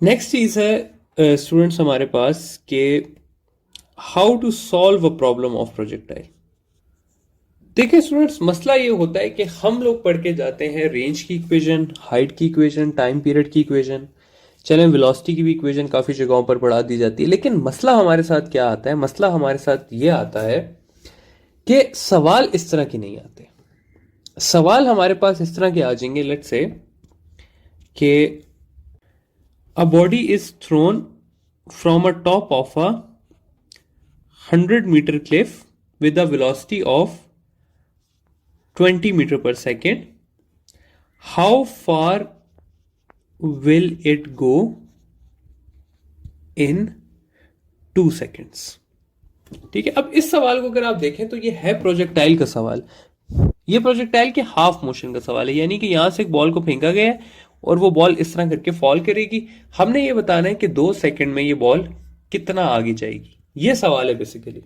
Next चीज है students हमारे पास कि how to solve a problem of projectile. देखिए स्टूडेंट्स, मसला ये होता है कि हम लोग पढ़ के जाते हैं रेंज की इक्वेशन, हाइट की इक्वेशन, टाइम पीरियड की इक्वेशन, चलें वेलोसिटी की भी इक्वेशन काफ़ी जगहों पर पढ़ा दी जाती है। लेकिन मसला हमारे साथ क्या आता है? मसला हमारे साथ ये आता है कि सवाल इस तरह के नहीं आते। सवाल हमारे पास इस तरह के आ जाएंगे, लेट्स से कि a body is throne from a top of a 100 meter cliff with a velocity of 20 meter per second. How far will it go in 2 seconds? ठीक है, अब इस सवाल को अगर आप देखें तो ये है प्रोजेक्टाइल का सवाल। ये प्रोजेक्टाइल के हाफ मोशन का सवाल है, यानी कि यहां से एक बॉल को फेंका गया है और वो बॉल इस तरह करके फॉल करेगी। हमने ये बताना है कि 2 सेकंड में ये बॉल कितना आगे जाएगी, ये सवाल है बेसिकली।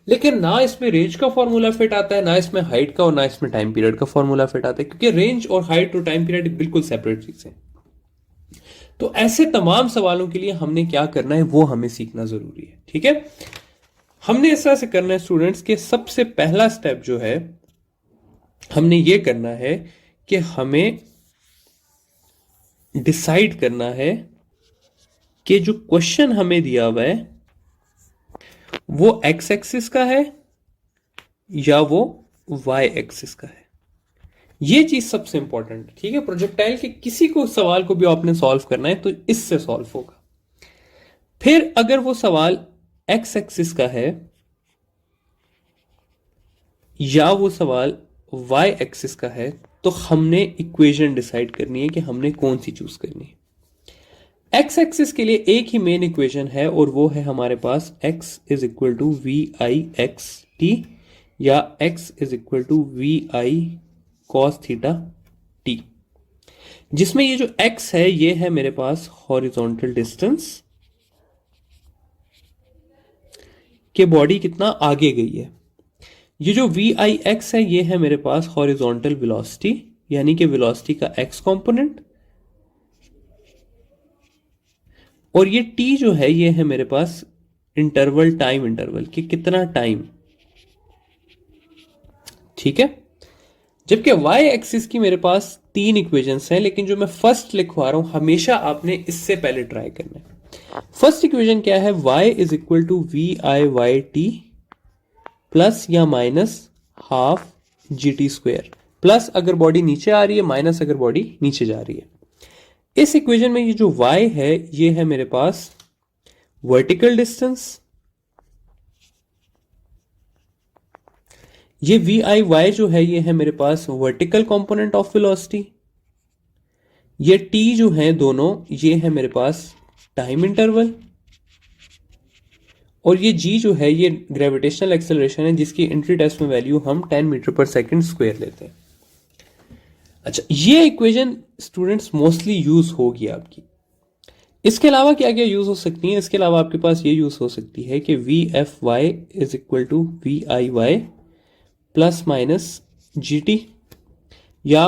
लेकिन ना इसमें रेंज का फॉर्मूला फिट आता है, ना इसमें हाइट का, और ना इसमें टाइम पीरियड का फॉर्मूला फिट आता है, क्योंकि रेंज और हाइट और टाइम पीरियड बिल्कुल सेपरेट चीज है। तो ऐसे तमाम सवालों के लिए हमने क्या करना है वो हमें सीखना जरूरी है। ठीक है, हमने इस तरह से करना है स्टूडेंट्स के सबसे पहला स्टेप जो है हमने ये करना है कि हमें डिसाइड करना है कि जो क्वेश्चन हमें दिया हुआ है वो एक्स एक्सिस का है या वो वाई एक्सिस का है। ये चीज सबसे इंपॉर्टेंट है। ठीक है, प्रोजेक्टाइल के किसी को सवाल को भी आपने सॉल्व करना है तो इससे सॉल्व होगा। फिर अगर वो सवाल एक्स एक्सिस का है या वो सवाल वाई एक्सिस का है तो हमने इक्वेशन डिसाइड करनी है कि हमने कौन सी चूज करनी है। एक्स एक्सिस के लिए एक ही मेन इक्वेशन है और वो है हमारे पास x is equal to we I x T या x is equal to we I cos theta t, जिसमें ये जो x है ये है मेरे पास हॉरिजॉन्टल डिस्टेंस के बॉडी कितना आगे गई है। ये जो वी आई एक्स है ये है मेरे पास हॉरिजॉन्टल वेलोसिटी, यानी कि वेलोसिटी का x कंपोनेंट, और ये t जो है ये है मेरे पास इंटरवल, टाइम इंटरवल कि कितना टाइम। ठीक है, जबकि y एक्सिस की मेरे पास 3 इक्वेशंस हैं, लेकिन जो मैं फर्स्ट लिखवा रहा हूं हमेशा आपने इससे पहले ट्राई करना है। फर्स्ट इक्वेशन क्या है? y is equal to we I Y T plus या minus half G T square, plus अगर बॉडी नीचे आ रही है, माइनस अगर बॉडी नीचे जा रही है। इस इक्वेशन में ये जो y है ये है मेरे पास वर्टिकल डिस्टेंस, ये वी आई वाई जो है ये है मेरे पास वर्टिकल कंपोनेंट ऑफ वेलोसिटी, ये t जो है दोनों ये है मेरे पास टाइम इंटरवल, और ये g जो है ये ग्रेविटेशनल एक्सेलरेशन है जिसकी एंट्री टेस्ट में वैल्यू हम 10 मीटर पर सेकंड स्क्वायर लेते हैं। अच्छा, ये इक्वेशन स्टूडेंट्स मोस्टली यूज होगी आपकी। इसके अलावा क्या क्या यूज हो सकती है? इसके अलावा आपके पास ये यूज हो सकती है कि v f y is equal to we I y plus minus g t, या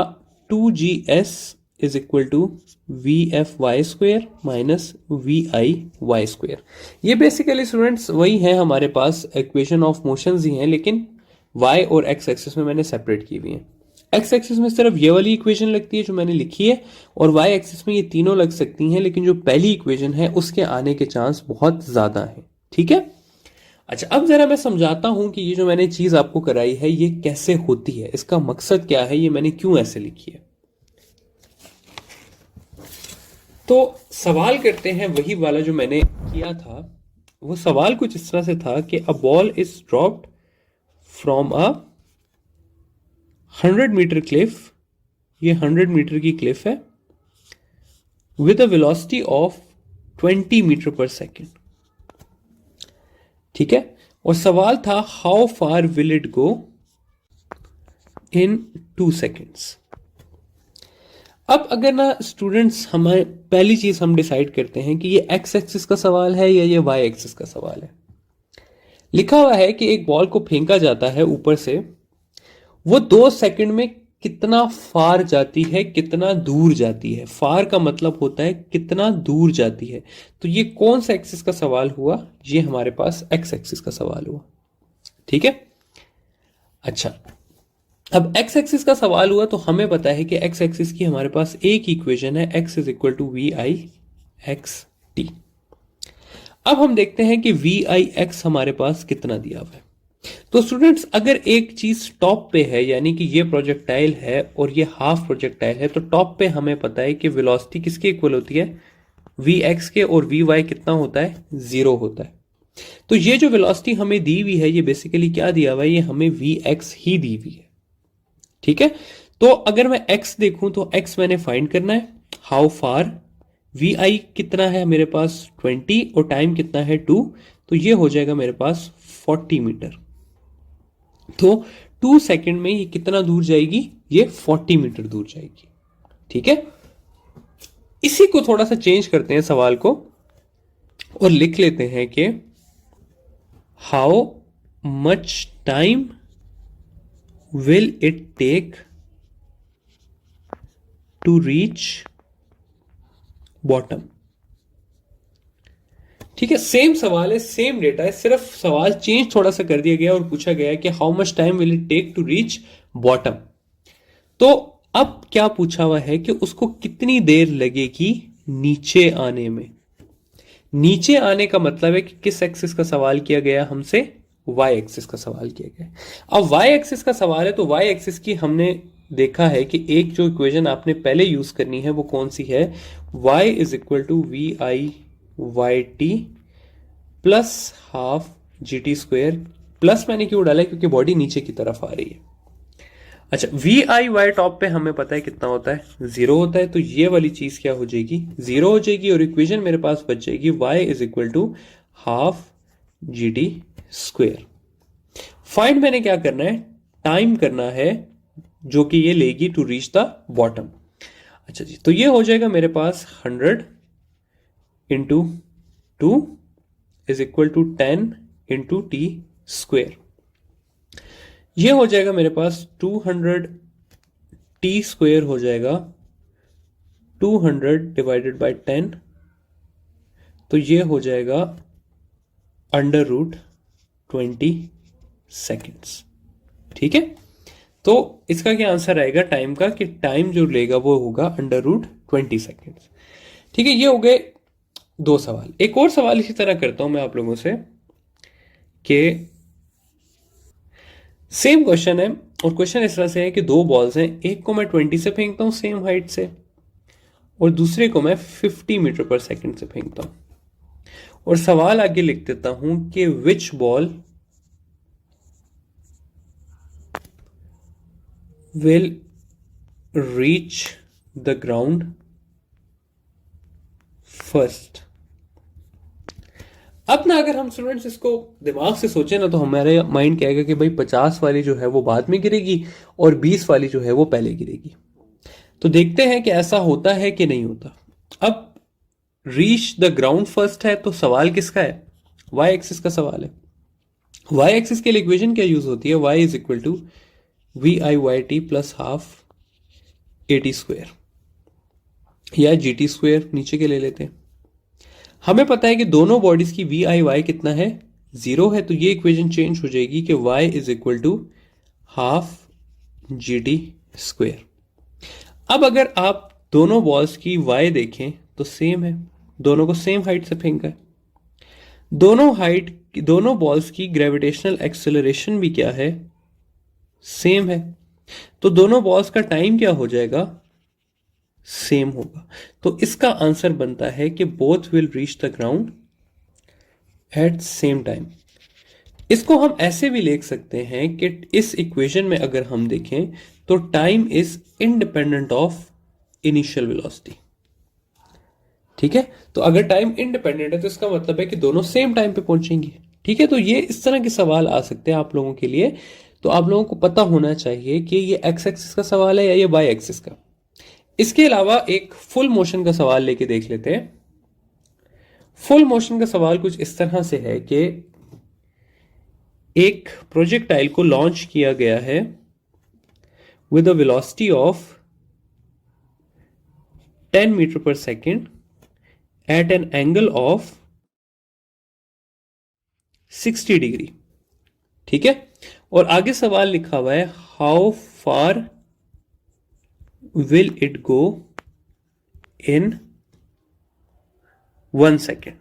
2gs is equal to v f y square minus v I y square. ये बेसिकली स्टूडेंट्स वही है, हमारे पास इक्वेशन ऑफ मोशंस ही हैं, लेकिन y और x एक्सिस में मैंने सेपरेट की हुई है। x एक्सिस में सिर्फ ये वाली इक्वेशन लगती है जो मैंने लिखी है, और y एक्सिस में ये तीनों लग सकती हैं, लेकिन जो पहली इक्वेशन है उसके आने के चांस बहुत ज्यादा है। ठीक है, अच्छा अब जरा मैं समझाता हूं कि ये जो मैंने चीज आपको कराई है ये कैसे होती है, इसका मकसद क्या है, ये मैंने क्यों ऐसे लिखी है। तो सवाल करते हैं वही वाला जो मैंने किया था। वो सवाल कुछ इस तरह से था कि a ball is dropped from a 100 metre cliff, ये 100 मीटर की क्लिफ है, with a velocity of 20 metre per second. ठीक है, और सवाल था how far will it go in 2 seconds. अब अगर ना स्टूडेंट्स हमें पहली चीज हम डिसाइड करते हैं कि ये एक्स एक्सिस का सवाल है या ये वाई एक्सिस का सवाल है। लिखा हुआ है कि एक बॉल को फेंका जाता है ऊपर से, वो 2 सेकंड में कितना फार जाती है, कितना दूर जाती है। फार का मतलब होता है कितना दूर जाती है। तो ये कौन सा एक्सिस का सवाल हुआ? ये हमारे पास एक्स एक्सिस का सवाल हुआ। ठीक है। अच्छा, अब एक्स एक्सिस का सवाल हुआ तो हमें पता है कि एक्स एक्सिस की हमारे पास एक इक्वेशन है, x is equal to we I x t. अब हम देखते हैं कि वी आई एक्स हमारे पास कितना दिया हुआ है। तो स्टूडेंट्स, अगर एक चीज टॉप पे है, यानी कि ये प्रोजेक्टाइल है और ये हाफ प्रोजेक्टाइल है, तो टॉप पे हमें पता है कि वेलोसिटी किसके इक्वल होती है? वी एक्स के। और वी वाई कितना होता है? 0 होता है। तो ये जो वेलोसिटी हमें दी हुई है, ये बेसिकली क्या दिया हुआ है? ये हमें वी एक्स ही दी हुई है। ठीक है। तो अगर मैं x देखूं तो x मैंने फाइंड करना है, हाउ फार। वी आई कितना है मेरे पास? 20, और टाइम कितना है? 2। तो ये हो जाएगा मेरे पास 40 मीटर। तो 2 सेकंड में ये कितना दूर जाएगी? ये 40 मीटर दूर जाएगी। ठीक है। इसी को थोड़ा सा चेंज करते हैं सवाल को, और लिख लेते हैं कि how much time will it take to reach bottom? ठीक है, सेम सवाल है, सेम डेटा है, सिर्फ सवाल चेंज थोड़ा सा कर दिया गया और पूछा गया है कि how much time will it take to reach bottom. तो अब क्या पूछा हुआ है कि उसको कितनी देर लगेगी नीचे आने में। नीचे आने का मतलब है कि किस एक्सिस का सवाल किया गया हमसे? वाई एक्सिस का सवाल किया गया। अब वाई एक्सिस का सवाल है, तो वाई एक्सिस की हमने देखा है कि एक जो इक्वेशन आपने पहले यूज करनी है वो कौन सी है? y is equal to we I Y T plus half G T square. Plus मैंने क्यों डाला? क्योंकि बॉडी नीचे की तरफ आ रही है। अच्छा, वी आई वाई टॉप पे हमें पता है कितना होता है? 0 होता है। तो ये वाली चीज क्या हो जाएगी? 0 हो जाएगी, और इक्वेशन मेरे पास बच जाएगी y is equal to half G T square. Find मैंने क्या करना है? टाइम करना है, जो कि ये लेगी टू रीच द बॉटम। अच्छा जी, तो ये हो जाएगा मेरे पास 100 into 2 is equal to 10 into t square. ये हो जाएगा मेरे पास 200 टी स्क्वेयर हो जाएगा 200 डिवाइडेड बाय 10। तो ये हो जाएगा अंडर रूट 20 सेकेंड्स। ठीक है। तो इसका क्या आंसर आएगा टाइम का? कि टाइम जो लेगा वो होगा अंडर रूट 20 सेकेंड्स। ठीक है। ये हो गए 2 सवाल। एक और सवाल इसी तरह करता हूं मैं आप लोगों से, कि सेम क्वेश्चन है, और क्वेश्चन इस तरह से है कि 2 बॉल्स हैं, एक को मैं 20 से फेंकता हूं सेम हाइट से, और दूसरे को मैं 50 मीटर पर सेकेंड से फेंकता हूं। और सवाल आगे लिख देता हूं कि विच ball will reach the ground first। अब ना अगर हम स्टूडेंट्स इसको दिमाग से सोचें ना, तो हमारे माइंड कहेगा कि भाई 50 वाली जो है वो बाद में गिरेगी और 20 वाली जो है वो पहले गिरेगी। तो देखते हैं कि ऐसा होता है कि नहीं होता। अब रीच द ग्राउंड फर्स्ट है, तो सवाल किसका है? वाई एक्सिस का सवाल है। वाई एक्सिस के लिए इक्वेशन क्या यूज होती है? Y is equal to we I Y T plus half a t square, या जी टी स्क्वेयर नीचे के ले लेते हैं। हमें पता है कि दोनों बॉडीज की वी आई वाई कितना है? 0 है। तो ये इक्वेशन चेंज हो जाएगी कि y is equal to half G T square. अब अगर आप दोनों बॉल्स की वाई देखें तो सेम है, दोनों को सेम हाइट से फेंका है। दोनों बॉल्स की ग्रेविटेशनल एक्सेलरेशन भी क्या है? सेम है। तो दोनों बॉल्स का टाइम क्या हो जाएगा? सेम होगा। तो इसका आंसर बनता है कि both will reach the ground eight same time. इसको हम ऐसे भी लिख सकते हैं कि इस इक्वेशन में अगर हम देखें तो time is independent of initial velocity. ठीक है। तो अगर टाइम इंडिपेंडेंट है तो इसका मतलब है कि दोनों सेम टाइम पे पहुंचेंगे। ठीक है। तो ये इस तरह के सवाल आ सकते हैं आप लोगों के लिए। तो आप लोगों को पता होना चाहिए कि ये एक्स एक्सिस का सवाल है या ये वाई एक्सिस का। इसके अलावा एक फुल मोशन का सवाल लेके देख लेते हैं। फुल मोशन का सवाल कुछ इस तरह से है कि एक प्रोजेक्टाइल को लॉन्च किया गया है with a velocity of 10 meter per second at an angle of 60 degree. ठीक है, और आगे सवाल लिखा हुआ है how far will it go in 1 second.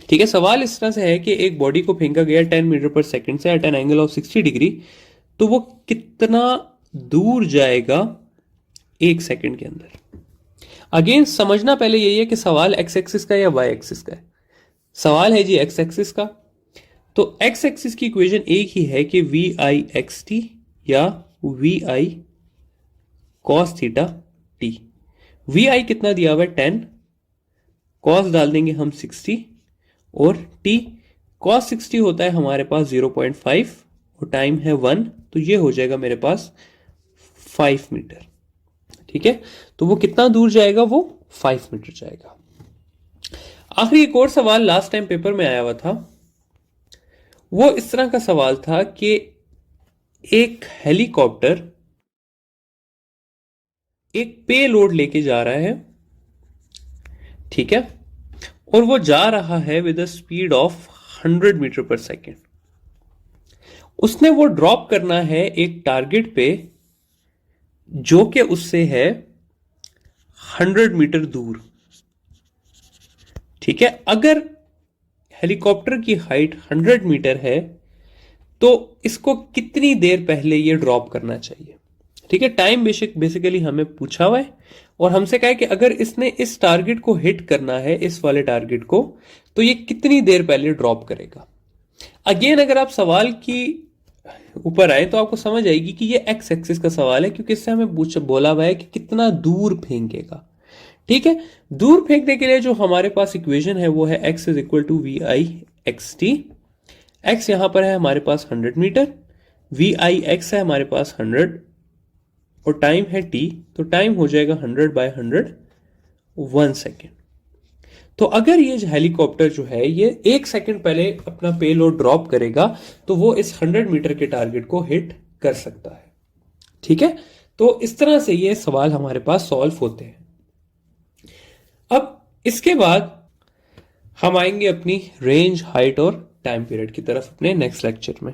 ठीक है, सवाल इस तरह से है कि एक बॉडी को फेंका गया 10 मीटर पर सेकेंड से at an angle of 60 degree, तो वो कितना दूर जाएगा 1 सेकेंड के अंदर। अगेन समझना पहले यही है कि सवाल एक्स एक्सिस का या वाई एक्सिस का है। सवाल है जी एक्स एक्सिस का, तो एक्स एक्सिस की इक्वेशन एक ही है कि वी आई एक्स टी या V I cos theta T. V I कितना दिया हुआ है 10, कॉस डाल देंगे हम 60 और टी कॉस 60 होता है हमारे पास 0.5 और टाइम है 1, तो ये हो जाएगा मेरे पास 5 मीटर। ठीक है, तो वो कितना दूर जाएगा, वो 5 मीटर जाएगा। आखिरी एक और सवाल लास्ट टाइम पेपर में आया हुआ था, वो इस तरह का सवाल था कि एक हेलीकॉप्टर एक पे लोड लेके जा रहा है, ठीक है, और वो जा रहा है with a speed of 100 metre per second. उसने वो ड्रॉप करना है एक टारगेट पे जो कि उससे है 100 मीटर दूर। ठीक है, अगर हेलीकॉप्टर की हाइट 100 मीटर है तो इसको कितनी देर पहले ये ड्रॉप करना चाहिए। ठीक है, टाइम बेसिकली हमें पूछा हुआ है और हमसे कहा है कि अगर इसने इस टारगेट को हिट करना है, इस वाले टारगेट को, तो ये कितनी देर पहले ड्रॉप करेगा। अगेन अगर आप सवाल की ऊपर आए तो आपको समझ आएगी कि ये एक्स एक्सिस का सवाल है, क्योंकि इससे हमें बोला हुआ है कि कितना दूर फेंकेगा। ठीक है, दूर फेंकने के लिए जो हमारे पास इक्वेशन है वो है x is equal to we I x t. X यहां पर है हमारे पास 100 मीटर, वी आई एक्स है हमारे पास 100 और टाइम है t, तो टाइम हो जाएगा 100/100 1 सेकेंड। तो अगर ये हेलीकॉप्टर जो है ये 1 सेकेंड पहले अपना पेलोड ड्रॉप करेगा तो वो इस 100 मीटर के टारगेट को हिट कर सकता है। ठीक है, तो इस तरह से ये सवाल हमारे पास सॉल्व होते हैं। अब इसके बाद हम आएंगे अपनी रेंज, हाइट और टाइम पीरियड की तरफ अपने नेक्स्ट लेक्चर में।